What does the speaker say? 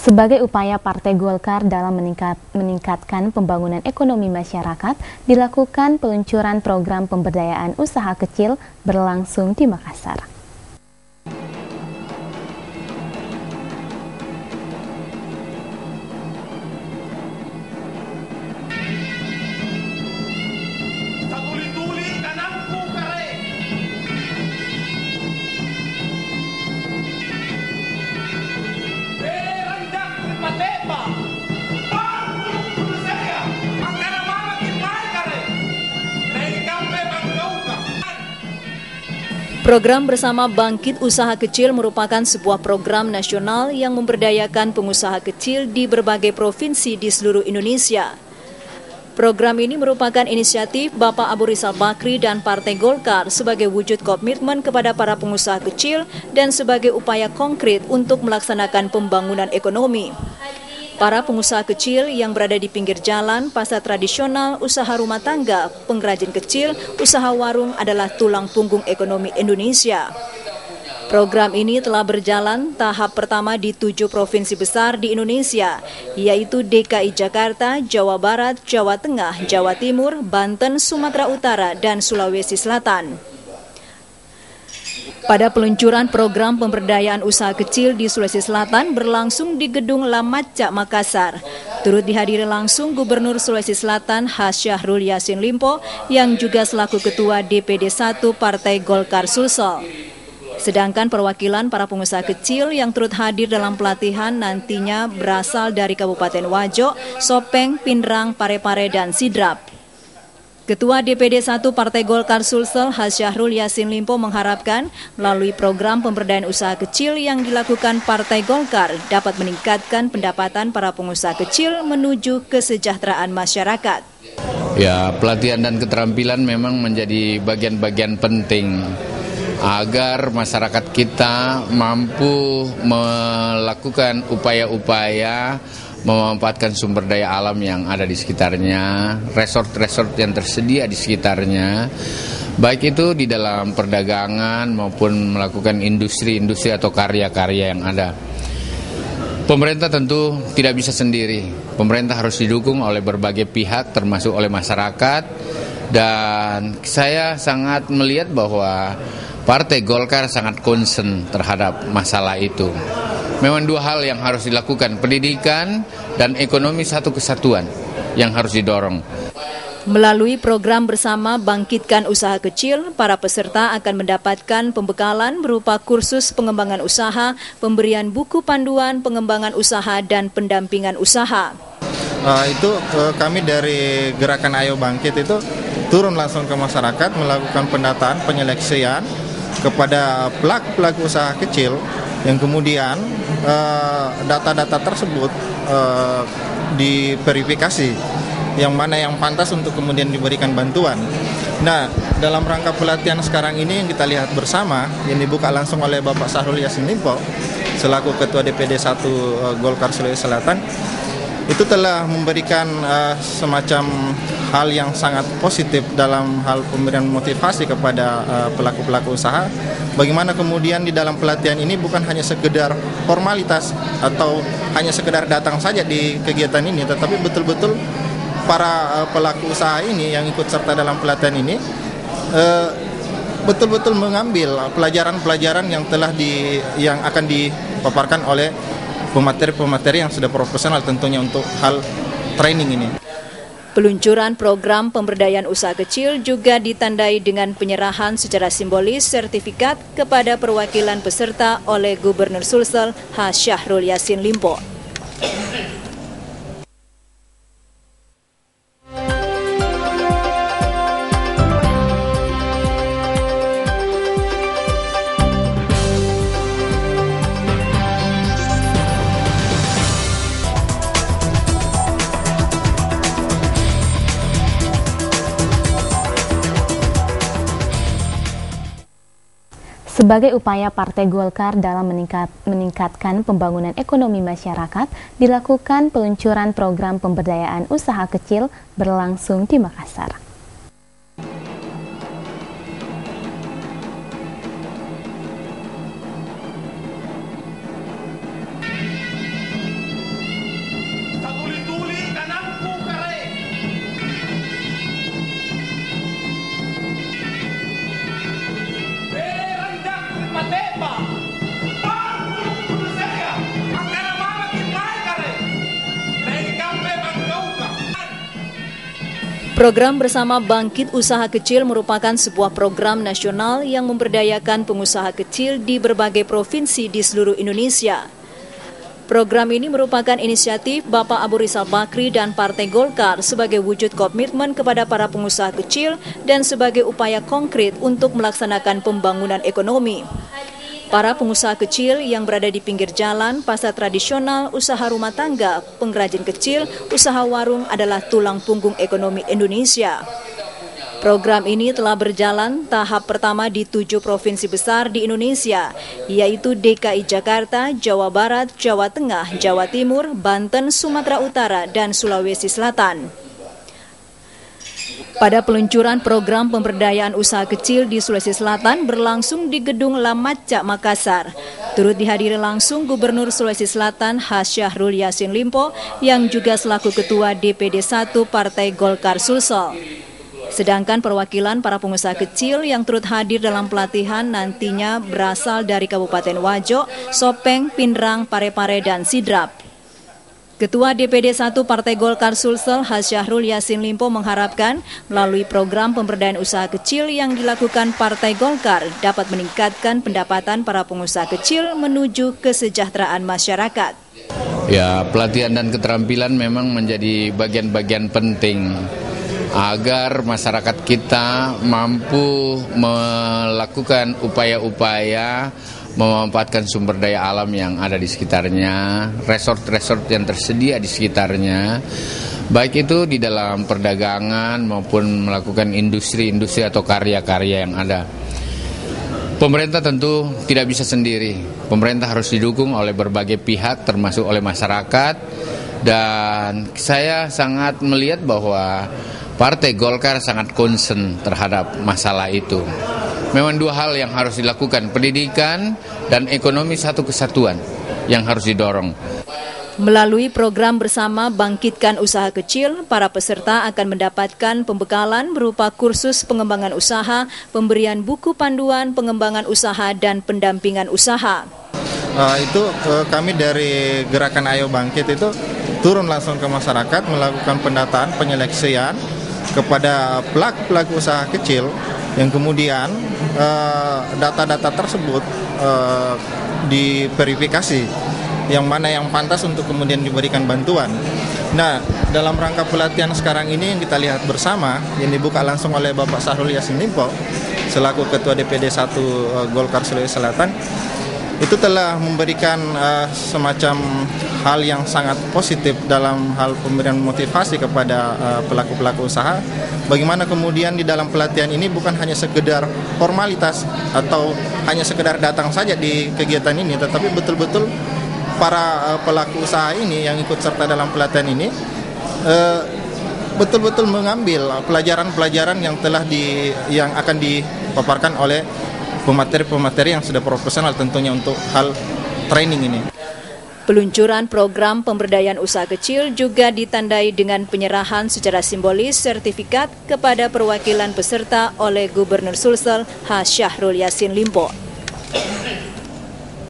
Sebagai upaya Partai Golkar dalam meningkatkan pembangunan ekonomi masyarakat, dilakukan peluncuran program pemberdayaan usaha kecil berlangsung di Makassar. Program Bersama Bangkit Usaha Kecil merupakan sebuah program nasional yang memberdayakan pengusaha kecil di berbagai provinsi di seluruh Indonesia. Program ini merupakan inisiatif Bapak Abu Rizal Bakri dan Partai Golkar sebagai wujud komitmen kepada para pengusaha kecil dan sebagai upaya konkret untuk melaksanakan pembangunan ekonomi. Para pengusaha kecil yang berada di pinggir jalan, pasar tradisional, usaha rumah tangga, pengrajin kecil, usaha warung adalah tulang punggung ekonomi Indonesia. Program ini telah berjalan tahap pertama di 7 provinsi besar di Indonesia, yaitu DKI Jakarta, Jawa Barat, Jawa Tengah, Jawa Timur, Banten, Sumatera Utara, dan Sulawesi Selatan. Pada peluncuran program pemberdayaan usaha kecil di Sulawesi Selatan berlangsung di Gedung Lamaca, Makassar. Turut dihadiri langsung Gubernur Sulawesi Selatan H. Syahrul Yassin Limpo yang juga selaku Ketua DPD 1 Partai Golkar Sulsel. Sedangkan perwakilan para pengusaha kecil yang turut hadir dalam pelatihan nantinya berasal dari Kabupaten Wajo, Sopeng, Pindrang, Parepare, dan Sidrap. Ketua DPD 1 Partai Golkar Sulsel H. Syahrul Yassin Limpo mengharapkan melalui program pemberdayaan usaha kecil yang dilakukan Partai Golkar dapat meningkatkan pendapatan para pengusaha kecil menuju kesejahteraan masyarakat. Ya, pelatihan dan keterampilan memang menjadi bagian-bagian penting agar masyarakat kita mampu melakukan upaya-upaya memanfaatkan sumber daya alam yang ada di sekitarnya, resort-resort yang tersedia di sekitarnya, baik itu di dalam perdagangan maupun melakukan industri-industri atau karya-karya yang ada. Pemerintah tentu tidak bisa sendiri. Pemerintah harus didukung oleh berbagai pihak termasuk oleh masyarakat, dan saya sangat melihat bahwa Partai Golkar sangat concern terhadap masalah itu. Memang dua hal yang harus dilakukan, pendidikan dan ekonomi satu kesatuan yang harus didorong. Melalui program Bersama Bangkitkan Usaha Kecil, para peserta akan mendapatkan pembekalan berupa kursus pengembangan usaha, pemberian buku panduan pengembangan usaha, dan pendampingan usaha. Kami dari Gerakan Ayo Bangkit itu turun langsung ke masyarakat melakukan pendataan, penyeleksian kepada pelaku usaha kecil yang kemudian data-data tersebut diverifikasi yang mana yang pantas untuk kemudian diberikan bantuan. Nah, dalam rangka pelatihan sekarang ini yang kita lihat bersama yang dibuka langsung oleh Bapak Syahrul Yassin Limpo selaku Ketua DPD 1 Golkar Sulawesi Selatan itu telah memberikan semacam hal yang sangat positif dalam hal pemberian motivasi kepada pelaku-pelaku usaha. Bagaimana kemudian di dalam pelatihan ini bukan hanya sekedar formalitas atau hanya sekedar datang saja di kegiatan ini, tetapi betul-betul para pelaku usaha ini yang ikut serta dalam pelatihan ini betul-betul mengambil pelajaran-pelajaran yang akan dipaparkan oleh pemateri-pemateri yang sudah profesional tentunya untuk hal training ini. Peluncuran program pemberdayaan usaha kecil juga ditandai dengan penyerahan secara simbolis sertifikat kepada perwakilan peserta oleh Gubernur Sulsel H. Syahrul Yassin Limpo. Sebagai upaya Partai Golkar dalam meningkatkan pembangunan ekonomi masyarakat, dilakukan peluncuran program pemberdayaan usaha kecil berlangsung di Makassar. Program Bersama Bangkit Usaha Kecil merupakan sebuah program nasional yang memberdayakan pengusaha kecil di berbagai provinsi di seluruh Indonesia. Program ini merupakan inisiatif Bapak Abu Rizal Bakri dan Partai Golkar sebagai wujud komitmen kepada para pengusaha kecil dan sebagai upaya konkret untuk melaksanakan pembangunan ekonomi. Para pengusaha kecil yang berada di pinggir jalan, pasar tradisional, usaha rumah tangga, pengrajin kecil, usaha warung adalah tulang punggung ekonomi Indonesia. Program ini telah berjalan tahap pertama di 7 provinsi besar di Indonesia, yaitu DKI Jakarta, Jawa Barat, Jawa Tengah, Jawa Timur, Banten, Sumatera Utara, dan Sulawesi Selatan. Pada peluncuran program pemberdayaan usaha kecil di Sulawesi Selatan berlangsung di Gedung Lamaca, Makassar. Turut dihadiri langsung Gubernur Sulawesi Selatan Syahrul Yassin Limpo yang juga selaku Ketua DPD 1 Partai Golkar Sulsel. Sedangkan perwakilan para pengusaha kecil yang turut hadir dalam pelatihan nantinya berasal dari Kabupaten Wajo, Sopeng, Pindrang, Parepare, dan Sidrap. Ketua DPD 1 Partai Golkar Sulsel Syahrul Yassin Limpo mengharapkan melalui program pemberdayaan usaha kecil yang dilakukan Partai Golkar dapat meningkatkan pendapatan para pengusaha kecil menuju kesejahteraan masyarakat. Ya, pelatihan dan keterampilan memang menjadi bagian-bagian penting agar masyarakat kita mampu melakukan upaya-upaya memanfaatkan sumber daya alam yang ada di sekitarnya, resort-resort yang tersedia di sekitarnya, baik itu di dalam perdagangan maupun melakukan industri-industri atau karya-karya yang ada. Pemerintah tentu tidak bisa sendiri. Pemerintah harus didukung oleh berbagai pihak termasuk oleh masyarakat, dan saya sangat melihat bahwa Partai Golkar sangat concern terhadap masalah itu. Memang 2 hal yang harus dilakukan, pendidikan dan ekonomi satu kesatuan yang harus didorong. Melalui program Bersama Bangkitkan Usaha Kecil, para peserta akan mendapatkan pembekalan berupa kursus pengembangan usaha, pemberian buku panduan pengembangan usaha, dan pendampingan usaha. Kami dari Gerakan Ayo Bangkit itu turun langsung ke masyarakat melakukan pendataan, penyeleksian kepada pelaku-pelaku usaha kecil yang kemudian data-data tersebut diverifikasi yang mana yang pantas untuk kemudian diberikan bantuan. Nah, dalam rangka pelatihan sekarang ini yang kita lihat bersama yang dibuka langsung oleh Bapak Syahrul Yassin Limpo selaku Ketua DPD 1 Golkar Sulawesi Selatan itu telah memberikan semacam hal yang sangat positif dalam hal pemberian motivasi kepada pelaku-pelaku usaha. Bagaimana kemudian di dalam pelatihan ini bukan hanya sekedar formalitas atau hanya sekedar datang saja di kegiatan ini, tetapi betul-betul para pelaku usaha ini yang ikut serta dalam pelatihan ini betul-betul mengambil pelajaran-pelajaran yang yang akan dipaparkan oleh pemateri-pemateri yang sudah profesional tentunya untuk hal training ini. Peluncuran program pemberdayaan usaha kecil juga ditandai dengan penyerahan secara simbolis sertifikat kepada perwakilan peserta oleh Gubernur Sulsel Syahrul Yassin Limpo.